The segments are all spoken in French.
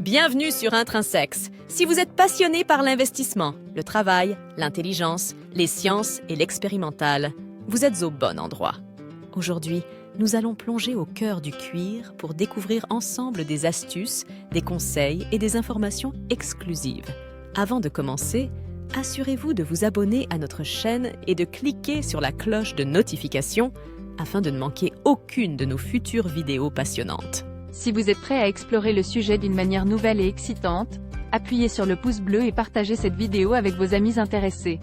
Bienvenue sur Intrinsèque. Si vous êtes passionné par l'investissement, le travail, l'intelligence, les sciences et l'expérimental, vous êtes au bon endroit. Aujourd'hui, nous allons plonger au cœur du cuir pour découvrir ensemble des astuces, des conseils et des informations exclusives. Avant de commencer, assurez-vous de vous abonner à notre chaîne et de cliquer sur la cloche de notification afin de ne manquer aucune de nos futures vidéos passionnantes. Si vous êtes prêt à explorer le sujet d'une manière nouvelle et excitante, appuyez sur le pouce bleu et partagez cette vidéo avec vos amis intéressés.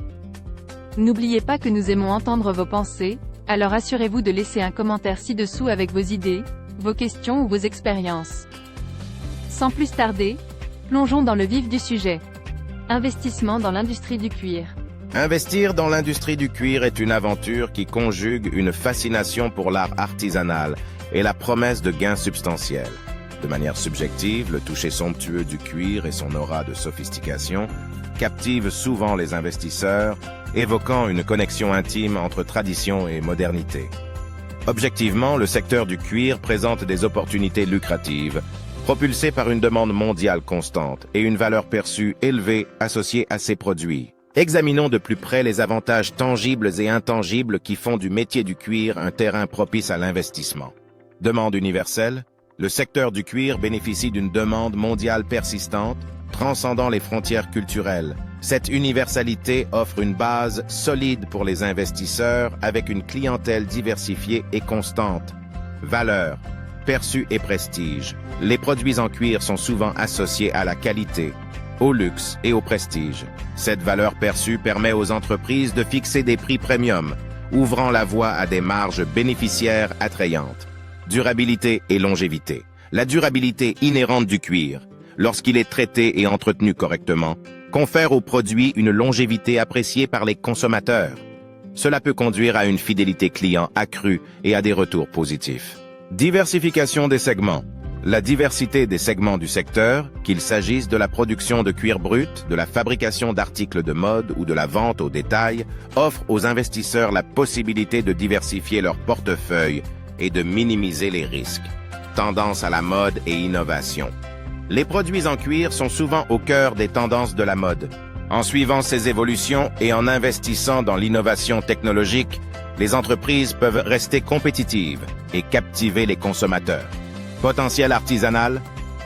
N'oubliez pas que nous aimons entendre vos pensées, alors assurez-vous de laisser un commentaire ci-dessous avec vos idées, vos questions ou vos expériences. Sans plus tarder, plongeons dans le vif du sujet. Investissement dans l'industrie du cuir. Investir dans l'industrie du cuir est une aventure qui conjugue une fascination pour l'art artisanal et la promesse de gains substantiels. De manière subjective, le toucher somptueux du cuir et son aura de sophistication captivent souvent les investisseurs, évoquant une connexion intime entre tradition et modernité. Objectivement, le secteur du cuir présente des opportunités lucratives, propulsées par une demande mondiale constante et une valeur perçue élevée associée à ces produits. Examinons de plus près les avantages tangibles et intangibles qui font du métier du cuir un terrain propice à l'investissement. Demande universelle, le secteur du cuir bénéficie d'une demande mondiale persistante, transcendant les frontières culturelles. Cette universalité offre une base solide pour les investisseurs avec une clientèle diversifiée et constante. Valeur, perçu et prestige. Les produits en cuir sont souvent associés à la qualité, au luxe et au prestige. Cette valeur perçue permet aux entreprises de fixer des prix premium, ouvrant la voie à des marges bénéficiaires attrayantes. Durabilité et longévité. La durabilité inhérente du cuir, lorsqu'il est traité et entretenu correctement, confère au produit une longévité appréciée par les consommateurs. Cela peut conduire à une fidélité client accrue et à des retours positifs. Diversification des segments. La diversité des segments du secteur, qu'il s'agisse de la production de cuir brut, de la fabrication d'articles de mode ou de la vente au détail, offre aux investisseurs la possibilité de diversifier leur portefeuille et de minimiser les risques. Tendance à la mode et innovation. Les produits en cuir sont souvent au cœur des tendances de la mode. En suivant ces évolutions et en investissant dans l'innovation technologique, les entreprises peuvent rester compétitives et captiver les consommateurs. Potentiel artisanal.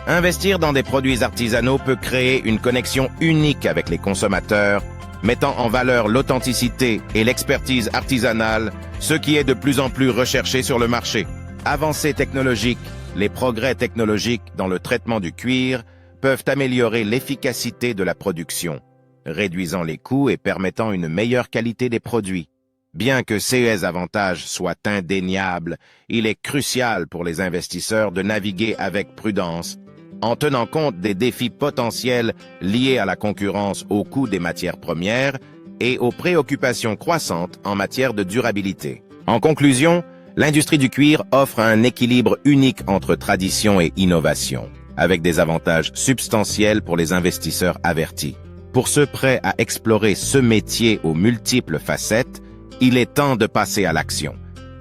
Investir dans des produits artisanaux peut créer une connexion unique avec les consommateurs, mettant en valeur l'authenticité et l'expertise artisanale, ce qui est de plus en plus recherché sur le marché. Avancées technologiques. Les progrès technologiques dans le traitement du cuir peuvent améliorer l'efficacité de la production, réduisant les coûts et permettant une meilleure qualité des produits. Bien que ces avantages soient indéniables, il est crucial pour les investisseurs de naviguer avec prudence, en tenant compte des défis potentiels liés à la concurrence au coût des matières premières et aux préoccupations croissantes en matière de durabilité. En conclusion, l'industrie du cuir offre un équilibre unique entre tradition et innovation, avec des avantages substantiels pour les investisseurs avertis. Pour ceux prêts à explorer ce métier aux multiples facettes, il est temps de passer à l'action.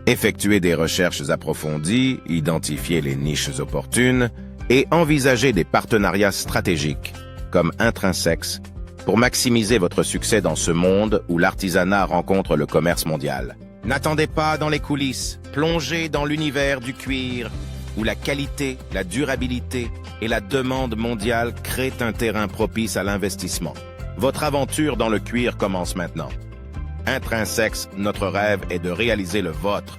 Effectuer des recherches approfondies, identifier les niches opportunes et envisager des partenariats stratégiques, comme Intrinsèque, pour maximiser votre succès dans ce monde où l'artisanat rencontre le commerce mondial. N'attendez pas dans les coulisses, plongez dans l'univers du cuir, où la qualité, la durabilité et la demande mondiale créent un terrain propice à l'investissement. Votre aventure dans le cuir commence maintenant. Intrinsèque, notre rêve est de réaliser le vôtre.